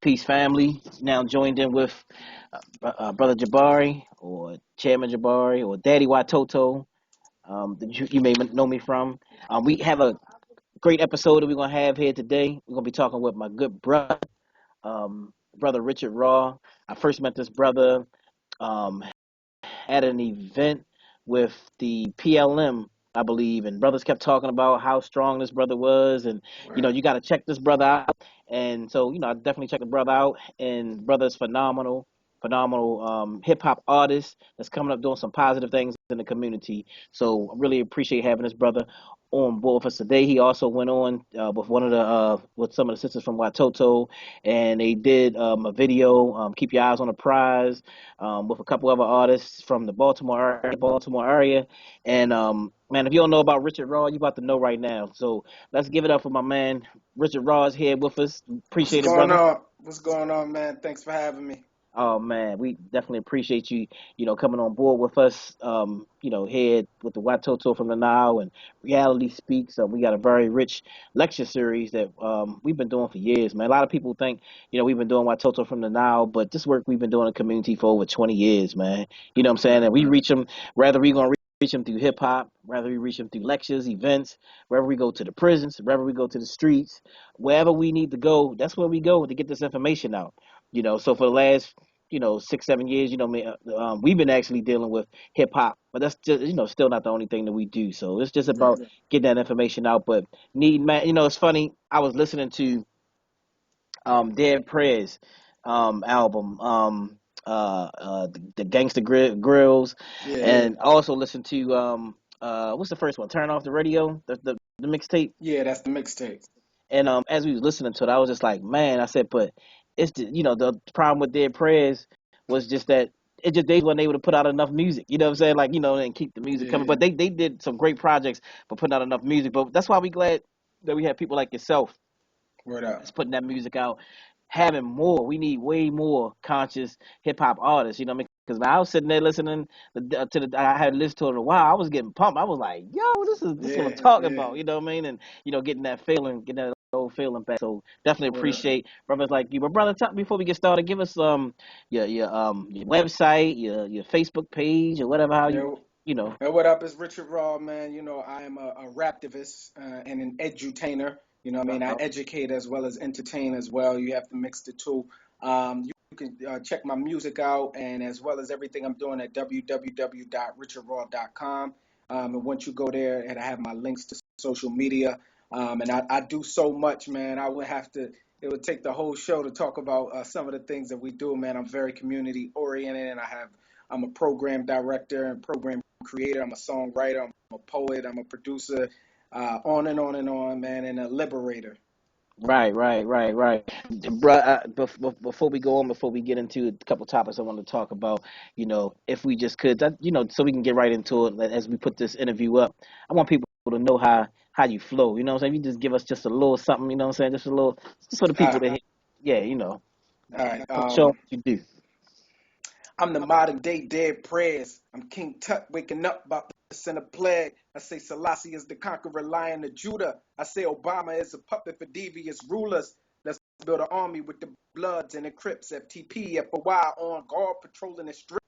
Peace family. Now joined in with Brother Jabari or Chairman Jabari or Daddy Watoto, that you may know me from. We have a great episode that we're going to have here today. We're going to be talking with my good brother, Brother Richard Raw. I first met this brother um, at an event with the PLM, I believe, and brothers kept talking about how strong this brother was, and you got to check this brother out. And so, I definitely checked the brother out, and brother's phenomenal, phenomenal hip hop artist that's coming up doing some positive things in the community. So I really appreciate having this brother on board with us today. He also went on with one of the with some of the sisters from Watoto, and they did a video, "Keep Your Eyes on the Prize," with a couple other artists from the Baltimore area. And man, if you don't know about Richard Raw, you about to know right now. So let's give it up for my man Richard Raw is here with us. What's Appreciate it, going brother. on? What's going on, man? Thanks for having me. Oh man, we definitely appreciate you, coming on board with us, here with the Watoto from the Nile and Reality Speaks. We got a very rich lecture series that we've been doing for years, man. A lot of people think, we've been doing Watoto from the Nile, but this work we've been doing in the community for over 20 years, man. You know what I'm saying? And we reach them, whether we gonna reach them through hip hop, whether we reach them through lectures, events, wherever we go to the prisons, wherever we go to the streets, wherever we need to go, that's where we go to get this information out. So for the last 6 7 years, we've been actually dealing with hip hop, but that's just still not the only thing that we do. So it's just Right. about getting that information out. But need man, it's funny. I was listening to Dead Prez album, the Grills, Yeah, and also listened to what's the first one? Turn Off the Radio, the mixtape. yeah, that's the mixtape. And as we was listening to it, I was just like, man, I said, but it's the problem with Dead Prez was just that it just they weren't able to put out enough music. You know what I'm saying? Like, and keep the music coming. Yeah, But they did some great projects for putting out enough music. But that's why we glad that we have people like yourself word up. that's putting that music out, having more. We need way more conscious hip hop artists. You know what I mean? Because I was sitting there listening to the, I had listened to it a while. I was getting pumped. I was like, yo, this is what I'm Yeah, talking yeah, about. You know what I mean? And getting that feeling, getting that old feeling back. So definitely word up. appreciate brothers like you. But brother, before we get started, give us your website, your Facebook page, or whatever. How Yeah, you know. what up? It's Richard Raw, man. I am a raptivist and an edutainer. I educate as well as entertain as well. You have to mix the two. You can check my music out and as well as everything I'm doing at www.richardraw.com. And once you go there, and I have my links to social media. And I do so much, man. It would take the whole show to talk about some of the things that we do, man. I'm very community oriented and I'm a program director and program creator. I'm a songwriter. I'm a poet. I'm a producer. On and on and on, man, and a liberator. Right. Bruh, before we go on, before we get into a couple topics I want to talk about, if we just could, so we can get right into it as we put this interview up. I want people to know how you flow. You know what I'm saying? You just give us just a little something. You know what I'm saying? Just a little, just for the All people right, to hear. Yeah, all right. show 'em what you do. I'm the modern day dead prayers. I'm King Tut waking up about to send a plague. I say Selassie is the conqueror lion of Judah. I say Obama is a puppet for devious rulers. Let's build an army with the Bloods and the Crips, FTP, FOI on guard patrolling the strip.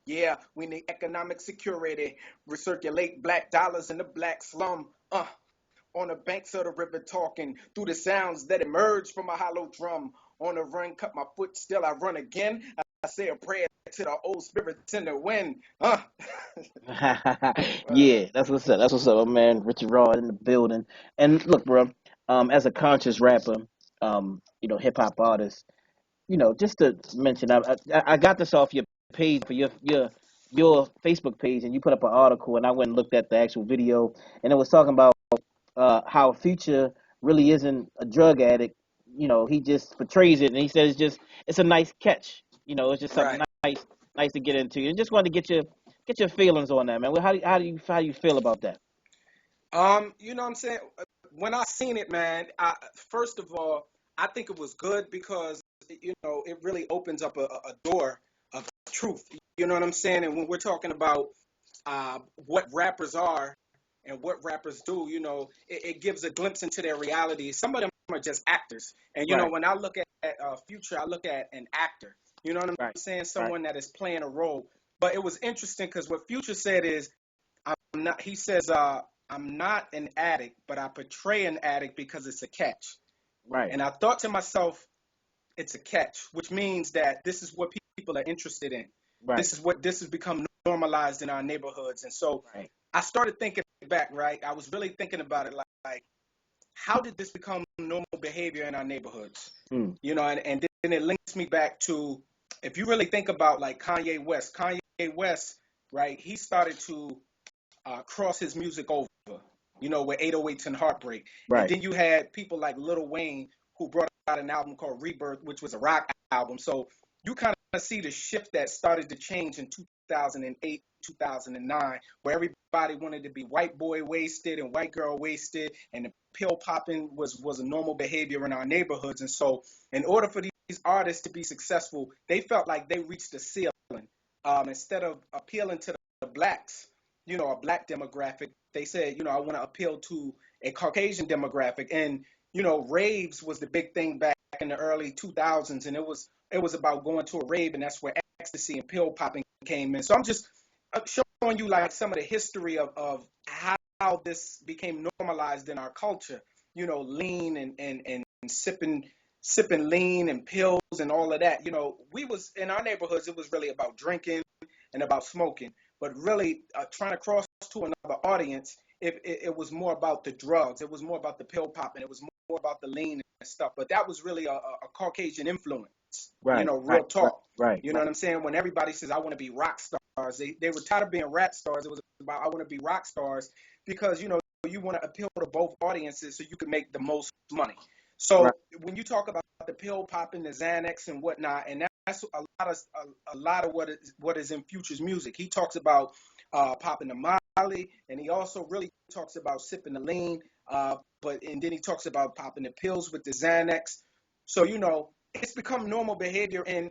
Yeah, we need economic security. Recirculate black dollars in the black slum. On the banks of the river talking through the sounds that emerge from a hollow drum. On the run, cut my foot, still I run again. I say a prayer to the old spirits in the wind. Yeah, that's what's up. That's what's up, my man. Richard Raw in the building. And look, bro, as a conscious rapper, hip hop artist. Just to mention, I got this off your page for your Facebook page, and you put up an article, and I went and looked at the actual video, and it was talking about how Future really isn't a drug addict. He just portrays it, and he says it's a nice catch. It's just something Right. nice to get into. And just wanted to get your feelings on that, man. Well, how do you feel about that? You know what I'm saying? When I seen it, man, first of all, I think it was good because it really opens up a door of truth. You know what I'm saying? And when we're talking about what rappers are and what rappers do, it gives a glimpse into their reality. Some of them are just actors. And Right. when I look at Future, I look at an actor. You know what I'm Right. saying? Right. Someone that is playing a role. But it was interesting because what Future said is, I'm not. He says, I'm not an addict, but I portray an addict because it's a catch. Right. And I thought to myself, it's a catch, which means that this is what people are interested in. Right. This has become normalized in our neighborhoods. And so Right. I started thinking back, right? I was really thinking about it like how did this become normal behavior in our neighborhoods? Mm. And then it links me back to, if you really think about like Kanye West, right? He started to cross his music over, with 808s and Heartbreak. And Right. then you had people like Lil Wayne who brought out an album called Rebirth, which was a rock album. So you kind of see the shift that started to change in 2008, 2009, where everybody wanted to be white boy wasted and white girl wasted, and the pill popping was a normal behavior in our neighborhoods. And so, in order for these artists to be successful, they felt like they reached a ceiling. Instead of appealing to the blacks, a black demographic, they said, I want to appeal to a Caucasian demographic. And raves was the big thing back in the early 2000s, and it was about going to a rave, and that's where ecstasy and pill popping came in. So I'm just showing you like some of the history of how this became normalized in our culture. Lean and sipping lean and pills and all of that. We was in our neighborhoods. It was really about drinking and about smoking, but really trying to cross to another audience, it was more about the drugs. It was more about the pill popping. It was more about the lean and stuff. But that was really a Caucasian influence. Right. Real Right. Right. talk. Right. You know what I'm saying? When everybody says, I want to be rock stars, they were tired of being rap stars. It was about, I want to be rock stars, because, you want to appeal to both audiences so you can make the most money. Right. So when you talk about the pill popping, the Xanax and whatnot, and that's a lot of what is in Future's music. He talks about popping the Molly, and he also really talks about sipping the lean. And then he talks about popping the pills with the Xanax. So it's become normal behavior in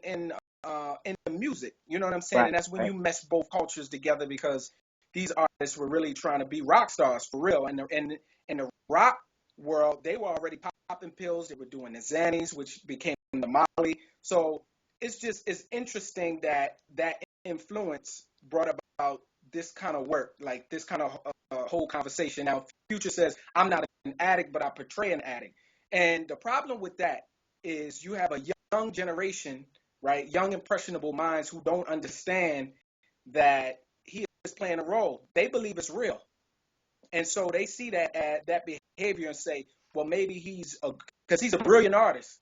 the music. You know what I'm saying? Right. And that's when Right. you mesh both cultures together, because these artists were really trying to be rock stars for real. And in the rock world, they were already popping pills. They were doing the Xannies, which became the Molly. So it's interesting that influence brought about this kind of work, like this kind of whole conversation. Now, Future says, I'm not an addict, but I portray an addict. And the problem with that is you have a young generation, right? Young, impressionable minds who don't understand that he is playing a role. They believe it's real. And so they see that behavior and say, well, maybe because he's a brilliant artist.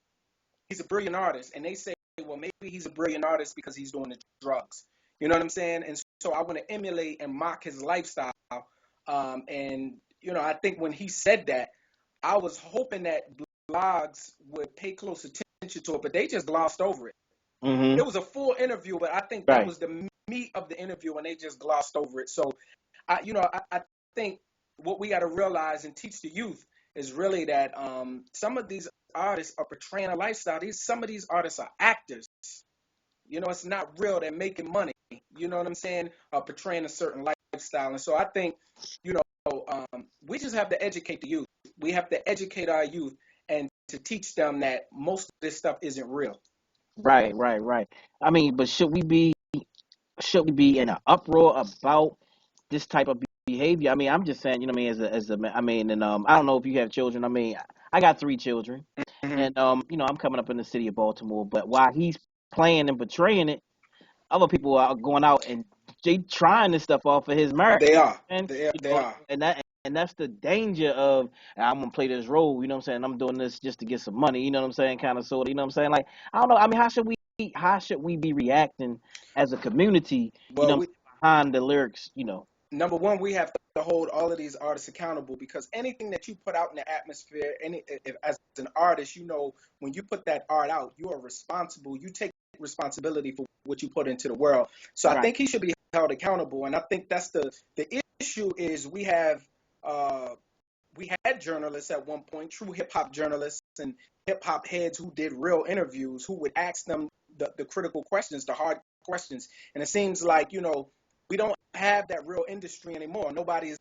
He's a brilliant artist. And they say, well, maybe he's a brilliant artist because he's doing the drugs. You know what I'm saying? And so I want to emulate and mock his lifestyle. I think when he said that, I was hoping that blogs would pay close attention to it, but they just glossed over it. Mm-hmm. It was a full interview, but I think that Right. was the meat of the interview, and they just glossed over it. So, I think what we got to realize and teach the youth is really that some of these artists are portraying a lifestyle. Some of these artists are actors. It's not real. They're making money. You know what I'm saying? Portraying a certain lifestyle. And so I think, we just have to educate the youth. We have to educate our youth and to teach them that most of this stuff isn't real. Right. Right. Right. I mean, but should we be in an uproar about this type of behavior? I mean, I'm just saying, I mean, as a man, I mean, and I don't know if you have children. I mean, I got three children, Mm-hmm. and I'm coming up in the city of Baltimore. But while he's playing and portraying it, other people are going out and they trying this stuff off of his marriage, They are. and They are. that's the danger of, I'm gonna play this role. You know what I'm saying? I'm doing this just to get some money. You know what I'm saying? Kind of sort of. You know what I'm saying? Like, I don't know. I mean, how should we be reacting as a community? You know Well, what I'm saying, behind the lyrics. number one, we have to hold all of these artists accountable, because anything that you put out in the atmosphere, as an artist, when you put that art out, you are responsible. You take responsibility for what you put into the world. So I Right. think he should be held accountable, and I think that's the issue is uh, we had journalists at one point, true hip hop journalists and hip hop heads who did real interviews, who would ask them the critical questions, the hard questions. And it seems like, we don't have that real industry anymore. Nobody is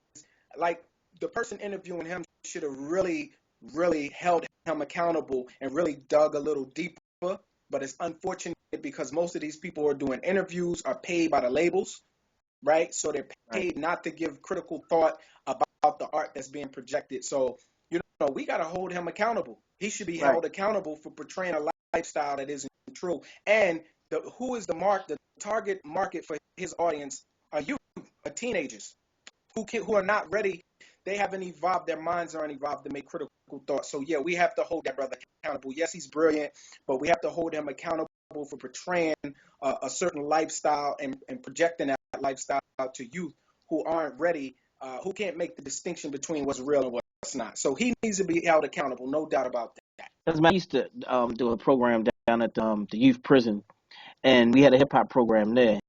like, the person interviewing him should have really, really held him accountable and really dug a little deeper. But it's unfortunate because most of these people are doing interviews, are paid by the labels, right? So they're Right. paid not to give critical thought about the art that's being projected. So, we got to hold him accountable. He should be Right. held accountable for portraying a lifestyle that isn't true. And who is the target market for his audience are youth, are teenagers who are not ready. They haven't evolved, their minds aren't evolved to make critical thought. So yeah, we have to hold that brother accountable. Yes, he's brilliant, but we have to hold him accountable for portraying a certain lifestyle and projecting that lifestyle to youth who aren't ready, who can't make the distinction between what's real and what's not. So he needs to be held accountable, no doubt about that. Because I used to do a program down at the youth prison, and we had a hip hop program there.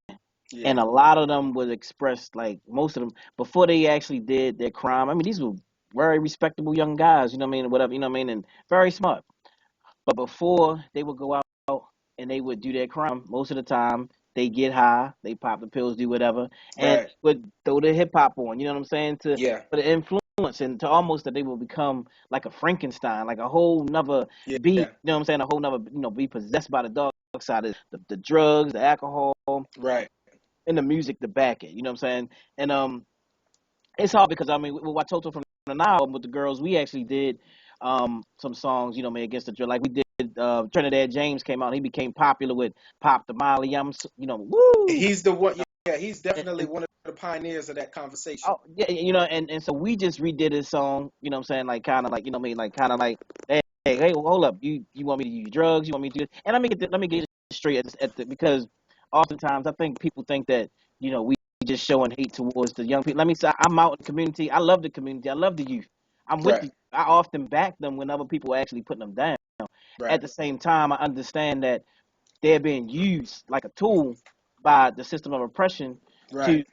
Yeah, And a lot of them would express, like most of them, before they actually did their crime. I mean, these were very respectable young guys, you know what I mean, whatever, you know what I mean, and very smart. But before they would go out and they would do their crime, most of the time they get high, they pop the pills, do whatever, and right. would throw the hip hop on. You know what I'm saying? To Yeah, for the influence and to almost that they will become like a Frankenstein, like a whole nother being. yeah, You know what I'm saying? A whole nother, be possessed by the dark side of the drugs, the alcohol, right. and the music to back it. You know what I'm saying? And it's hard because I mean, with Watoto from the Nile with the girls, we actually did some songs, man, against the drill. Like we did, Trinidad James came out, and he became popular with Pop the Molly. Woo. He's the one. Yeah, he's And, definitely and one of the pioneers of that conversation. oh yeah, and so we just redid his song. You know what I'm saying? Like kind of like what I mean, like kind of like, hey, hold up, you want me to use drugs? You want me to do? And let me get it straight because oftentimes I think people think that we just showing hate towards the young people. Let me say I'm out in the community. I love the community. I love the youth. I'm with Right, the. I often back them when other people are actually putting them down. right, At the same time, I understand that they're being used like a tool by the system of oppression right.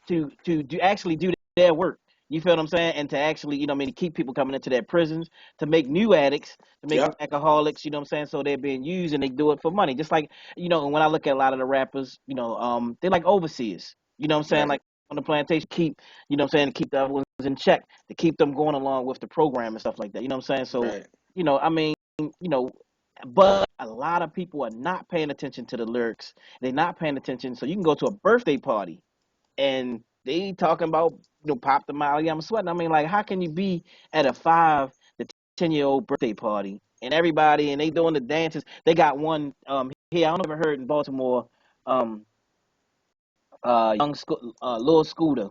to to actually do their work. You feel what I'm saying? And to actually, to keep people coming into their prisons, to make new addicts, to make new Yep. alcoholics, you know what I'm saying? So they're being used and they do it for money. Just like, when I look at a lot of the rappers, they're like overseers. You know what I'm saying? Right, Like on the plantation, to keep the other ones in check, to keep them going along with the program and stuff like that. You know what I'm saying? So, right. I mean, you know, but a lot of people are not paying attention to the lyrics. They're not paying attention. So you can go to a birthday party and they talking about pop the Molly, I'm sweating. I mean, like, how can you be at a 5 to 10 year old birthday party and everybody and they doing the dances? They got one here. I don't know if you ever heard in Baltimore, um Lil Scooter,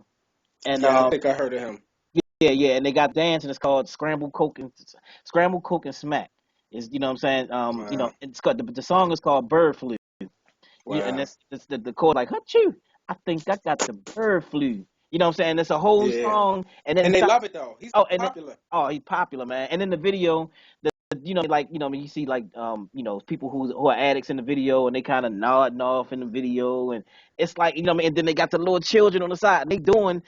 and Yeah, I think I heard of him. yeah, and they got dancing. It's called Scramble Coke and Smack. Is what I'm saying? Wow, It's called the song is called Bird Flu. Yeah, and wow. that's the chord like Achoo. I think I got the bird flu. You know what I'm saying? It's a whole Yeah, song, and then and they love it though. He's oh, and then popular. oh, he's popular, man. And in the video, like you see like people who are addicts in the video, and they kind of nodding off in the video, and it's like and then they got the little children on the side, and they doing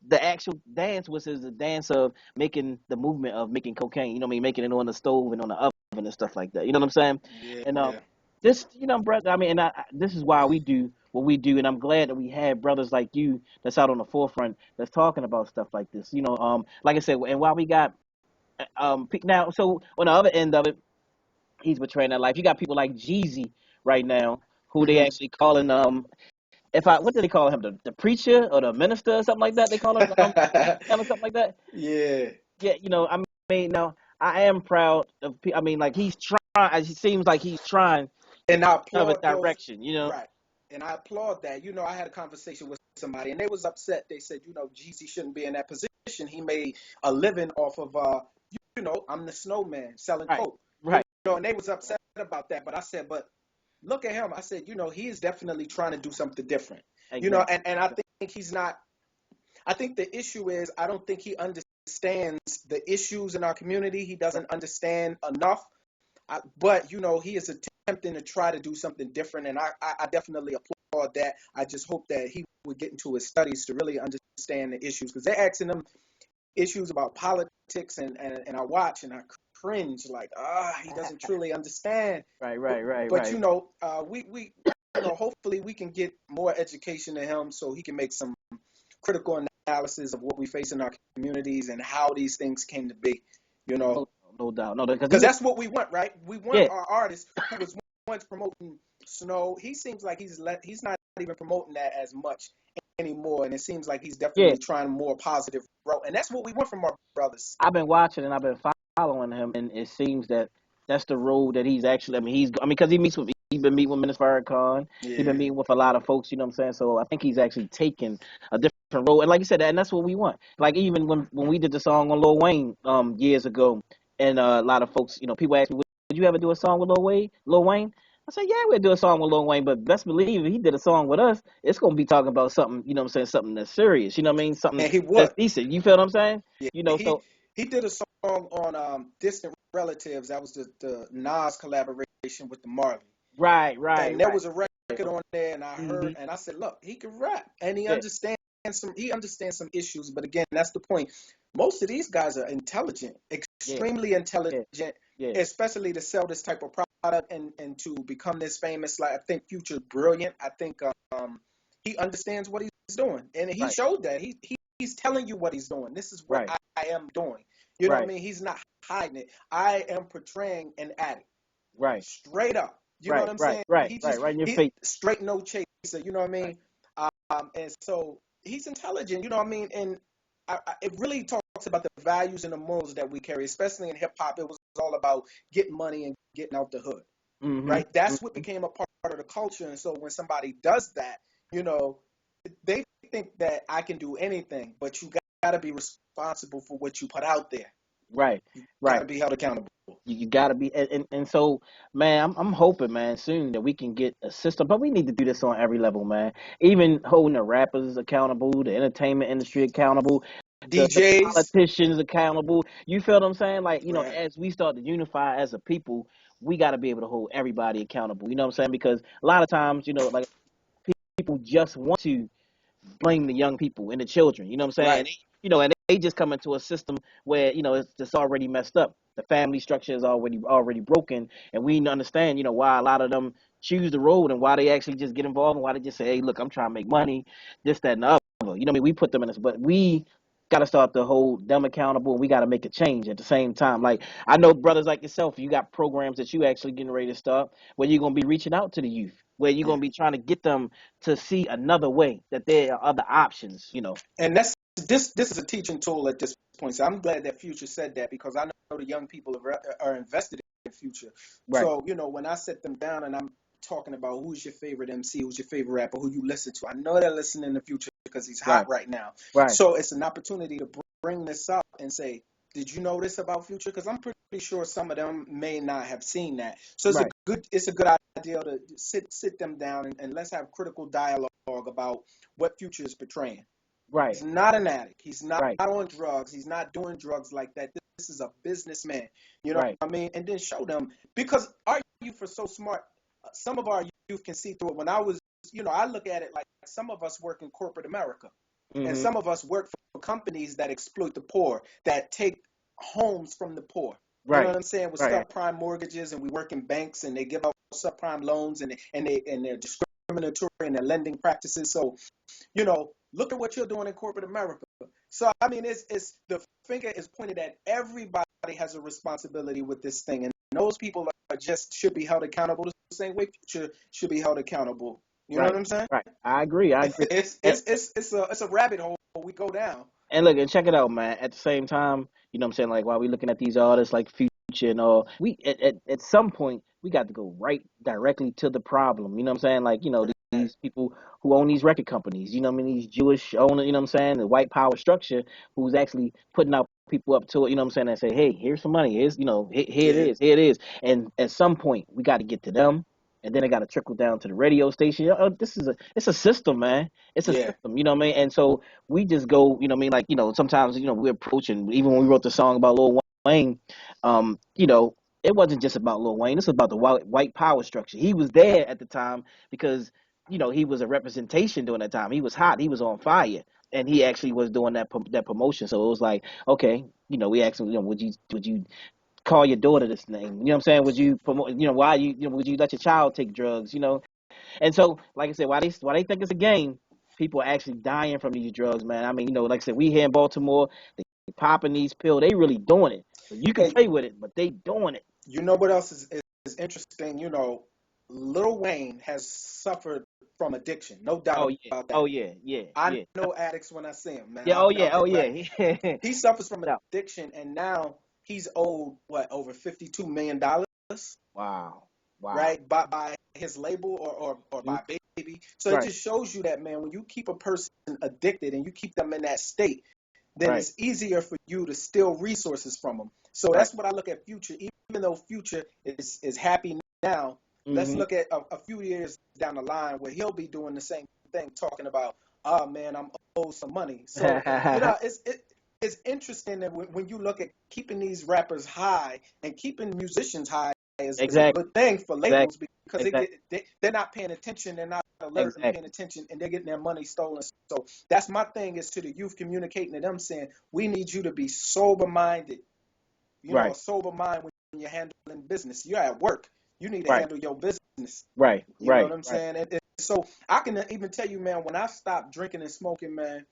the actual dance, which is the dance of making the movement of making cocaine. Making it on the stove and on the oven and stuff like that. You know what I'm saying? And Yeah, this, brother. I mean, this is why we do what we do, and I'm glad that we have brothers like you that's out on the forefront that's talking about stuff like this. Like I said, and while we got now, so on the other end of it, he's betraying that life. You got people like Jeezy right now who they hmm actually calling if I what do they call him, the preacher or the minister or something like that? They call him kind of something like that. yeah. Yeah, I mean, now I am proud of. I mean, like he's trying. It seems like he's trying to And I have a applaud those. direction. Right, and I applaud that. I had a conversation with somebody, and they was upset. They said, Jeezy shouldn't be in that position. He made a living off of, I'm the snowman selling Right, coke. right, And they was upset about that. But I said, but look at him. I said, he is definitely trying to do something different. exactly. And I think he's not. I think the issue is I don't think he understands the issues in our community. He Right. doesn't understand enough. But he is attempting to try to do something different, and I definitely applaud that. I just hope that he would get into his studies to really understand the issues, because they're asking him issues about politics, and I watch and I cringe like, he doesn't truly understand. Right, But, right, right, but right. we hopefully we can get more education to him so he can make some critical analysis of what we face in our communities and how these things came to be. You know. no doubt, no, because he Because was, that's what we want, right? We want yeah, our artist who was once promoting snow. He seems like he's not even promoting that as much anymore, and it seems like he's yeah. definitely trying a more positive route, and that's what we want from our brothers. I've been watching and I've been following him, and it seems that that's the road that he's actually. I mean, because he's been meeting with Minister Farrakhan. He's been Yeah, meeting with a lot of folks. You know what I'm saying? So I think he's actually taking a different road. And like you said, and that's what we want. Like even when we did the song on Lil Wayne years ago, and a lot of folks, people asked me, would you ever do a song with Lil Wayne? I said, yeah, we'll do a song with Lil Wayne, but best believe if he did a song with us, it's gonna be talking about something, you know what I'm saying, something that's serious, you know what I mean? Something and he that's would. decent. You feel what I'm saying? Yeah, So he did a song on Distant Relatives. That was the Nas collaboration with the Marley. right, right, And there right. was a record on there, and I heard Hmm. and I said, look, he can rap, and Yeah, he understands some issues. But again, that's the point. Most of these guys are intelligent, yeah, extremely yeah, intelligent, yeah. especially to sell this type of product and to become this famous. Like I think Future's brilliant. I think he understands what he's doing, and he Right, showed that he's telling you what he's doing. This is what right, I am doing. You know what I right, mean? He's not hiding it. I am portraying an addict right, straight up. You know what right, I'm right, saying? right, right, right in your He face. straight no chaser. You know what I Right, mean? And so he's intelligent. You know what I mean? And it really talks about the values and the morals that we carry, especially in hip hop. It was all about getting money and getting out the hood, mm-hmm, right? That's what mm-hmm. became a part of the culture. And so when somebody does that, you know, they think that I can do anything, but you got to be responsible for what you put out there. Right, You got right. to be held accountable. You gotta be, and so, man, I'm hoping, man, soon that we can get a system, but we need to do this on every level, man. Even holding the rappers accountable, the entertainment industry accountable, the DJs, politicians accountable. You feel what I'm saying? Like, right? as we start to unify as a people, we got to be able to hold everybody accountable. You know what I'm saying? Because a lot of times, like people just want to blame the young people and the children. You know what I'm saying? Right. And they just come into a system where it's already messed up. The family structure is already broken, and we understand why a lot of them choose the road and why they actually just get involved and why they just say, hey, look, I'm trying to make money, this, that, and the other. You know what I mean? We put them in this, but we got to start to hold them accountable, and we got to make a change at the same time. Like I know brothers like yourself, you got programs that you actually getting ready to start where you're gonna be reaching out to the youth, where you're Yeah. gonna be trying to get them to see another way, that there are other options. And this is a teaching tool at this point. So I'm glad that Future said that because I know the young people are invested in Future. Right, So when I sit them down and I'm talking about who's your favorite MC, who's your favorite rapper, who you listen to, I know they're listening to Future because he's hot right, right now. right, So it's an opportunity to bring this up and say, did you know this about Future? Because I'm pretty sure some of them may not have seen that. So right, it's a good idea to sit them down and let's have critical dialogue about what Future is portraying. right, He's not an addict. He's not right, on drugs. He's not doing drugs like that. This is a businessman. You know right, what I mean? And then show them because our youth are so smart. Some of our youth can see through it. When I was, I look at it like some of us work in corporate America, and mm-hmm, some of us work for companies that exploit the poor, that take homes from the poor. You know right, what I'm saying? With right, subprime mortgages, and we work in banks, and they give out subprime loans, and they're discriminatory in their lending practices. So look at what you're doing in corporate America. So I mean, it's the finger is pointed at everybody has a responsibility with this thing, and those people are just should be held accountable the same way Future should be held accountable. You know what right, I'm saying? right. I agree. I agree. And, It's a rabbit hole we go down. And look, and check it out, man. At the same time, what I'm saying, like while we looking at these artists like Future and all, we at some point we got to go right directly to the problem. You know what I'm saying? Like, Right. these people who own these record companies, you know what I mean, these Jewish owners, you know what I'm saying, the white power structure who's actually putting out people up to it, you know what I'm saying, and say, hey, here's some money. Here's, here it Yeah. is, here it is. And at some point we got to get to them. And then it got to trickle down to the radio station. It's a system, man. It's a Yeah. system, you know what I mean? And so we just go, you know what I mean? Like, sometimes, we're approaching, even when we wrote the song about Lil Wayne, um, you know, it wasn't just about Lil Wayne. It's about the white power structure. He was there at the time because, he was a representation during that time. He was hot. He was on fire. And he actually was doing that promotion. So it was like, okay, we asked him, would you call your daughter this name? You know what I'm saying? Would you promote, why would you let your child take drugs? And so, like I said, why they think it's a game, people are actually dying from these drugs, man. I mean, like I said, we here in Baltimore, they popping these pills, they really doing it. So you can Hey, play with it, but they doing it. you know what else is interesting? Lil Wayne has suffered from addiction, no Oh doubt yeah. about Oh that. yeah. Yeah. I Yeah. know addicts when I see them, man. Yeah. I've Oh been yeah. out there, Oh right? yeah. He suffers from No. addiction, and now he's owed what, over $52 million, Wow. Wow. right? By his label, or Mhm. by Baby. So it Right. just shows you that, man, when you keep a person addicted and you keep them in that state, then Right. it's easier for you to steal resources from them. So Right. that's what I look at Future. Even though Future is happy now, let's Hmm. look at a few years down the line where he'll be doing the same thing, talking about, oh man, I'm owed some money. So it's interesting that when you look at keeping these rappers high and keeping musicians high is a Exactly. good thing for Exactly. labels, because Exactly. they're not paying attention, they're not alert and paying Exactly. attention, and they're getting their money stolen. So that's my thing, is to the youth, communicating to them, saying we need you to be sober minded. A Right. sober mind when you're handling business. You're at work. You need to Right. handle your business. Right. You know what Right. I'm Right. saying? And so I can even tell you, man, when I stopped drinking and smoking, man,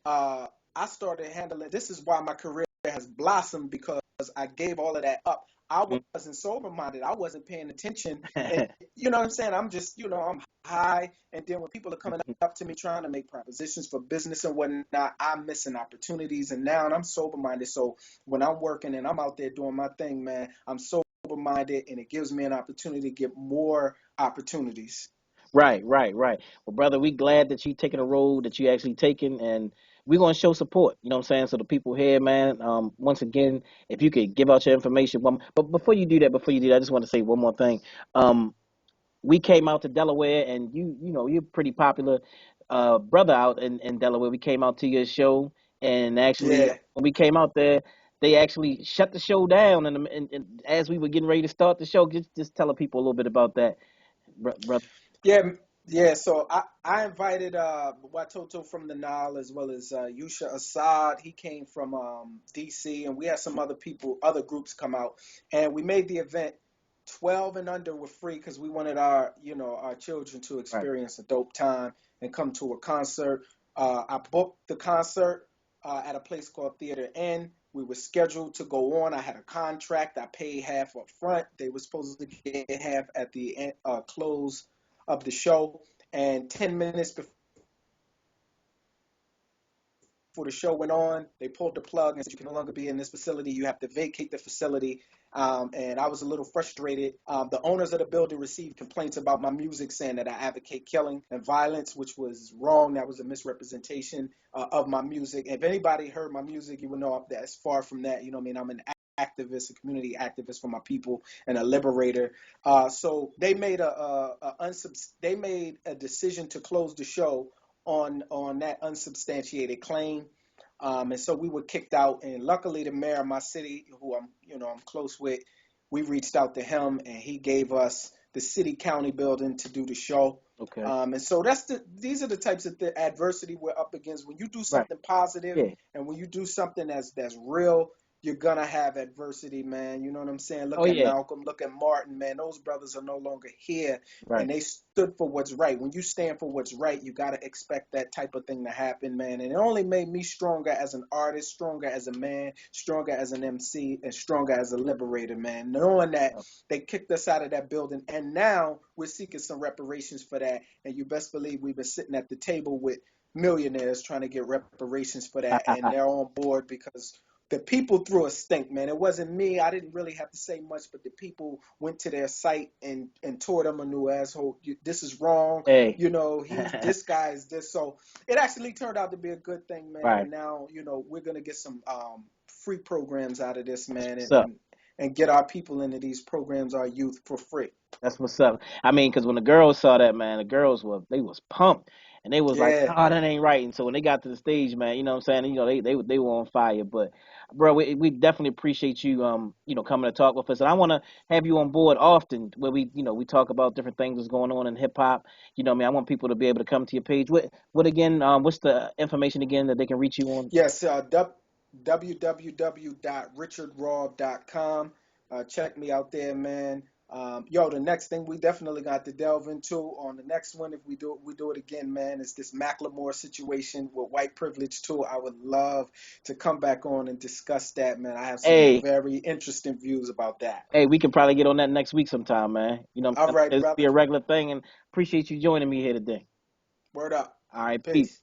uh, I started handling. This is why my career has blossomed, because I gave all of that up. I wasn't sober minded. I wasn't paying attention, and you know what I'm saying. I'm just, I'm high, and then when people are coming up to me trying to make propositions for business and whatnot, I'm missing opportunities. And now I'm sober minded. So when I'm working and I'm out there doing my thing, man, I'm sober minded, and it gives me an opportunity to get more opportunities. Right, right, right. Well, brother, we glad that you taking a road that you actually taking, and we're gonna show support. You know what I'm saying? So the people here, man. Once again, if you could give out your information, but before you do that, I just want to say one more thing. Um, we came out to Delaware, and you're pretty popular, brother out in Delaware. We came out to your show, and actually, Yeah. when we came out there, they actually shut the show down, and as we were getting ready to start the show, just telling people a little bit about that, brother. Yeah, yeah. So I invited Watoto from the Nile, as well as Yusha Assad. He came from DC, and we had some other people, other groups come out, and we made the event 12 and under were free, because we wanted our children to Right. experience a dope time and come to a concert. I booked the concert at a place called Theater Inn. We were scheduled to go on. I had a contract. I paid half up front. They were supposed to get half at the close of the show. And 10 minutes before the show went on, they pulled the plug and said, you can no longer be in this facility. You have to vacate the facility. And I was a little frustrated. The owners of the building received complaints about my music, saying that I advocate killing and violence, which was wrong. That was a misrepresentation of my music. If anybody heard my music, you would know that it's far from that. You know what I mean? I'm an activist, a community activist for my people, and a liberator. So they made they made a decision to close the show on that unsubstantiated claim. And so we were kicked out. And luckily, the mayor of my city, who I'm close with, we reached out to him, and he gave us the city county building to do the show. Okay. And so these are the types of adversity we're up against. When you do Right. something positive, Yeah. and when you do something that's real, you're gonna have adversity, man. You know what I'm saying? Oh Look at yeah. Malcolm, look at Martin, man. Those brothers are no longer here, and Right. they stood for what's right. When you stand for what's right, you got to expect that type of thing to happen, man. And it only made me stronger as an artist, stronger as a man, stronger as an MC, and stronger as a liberator, man. Knowing that they kicked us out of that building, and now we're seeking some reparations for that. And you best believe we've been sitting at the table with millionaires trying to get reparations for that, and they're on board, because the people threw a stink, man. It wasn't me. I didn't really have to say much, but the people went to their site and tore them a new asshole. This is wrong. Hey. This guy is this. So it actually turned out to be a good thing, man. Right. And now, we're gonna get some free programs out of this, That's man, what's and up. and and get our people into these programs, our youth, for free. That's what's up. I mean, because when the girls saw that, man, the girls they was pumped, and they was like, Yeah. "No, that ain't right." And so when they got to the stage, man, you know what I'm saying? They were on fire. But bro, we definitely appreciate you, coming to talk with us, and I want to have you on board often, where we talk about different things that's going on in hip hop. You know, what I mean, I want people to be able to come to your page. What again? What's the information again that they can reach you on? Yes, www.richardraw.com. Check me out there, man. Yo, the next thing we definitely got to delve into on the next one, if we do it again, man, is this Macklemore situation with white privilege too. I would love to come back on and discuss that, man. I have some Hey, very interesting views about that. hey, we can probably get on that next week sometime, man. You know what All I'm saying? right, This be brother. a regular thing, and appreciate you joining me here today. Word up. All right, peace. Peace.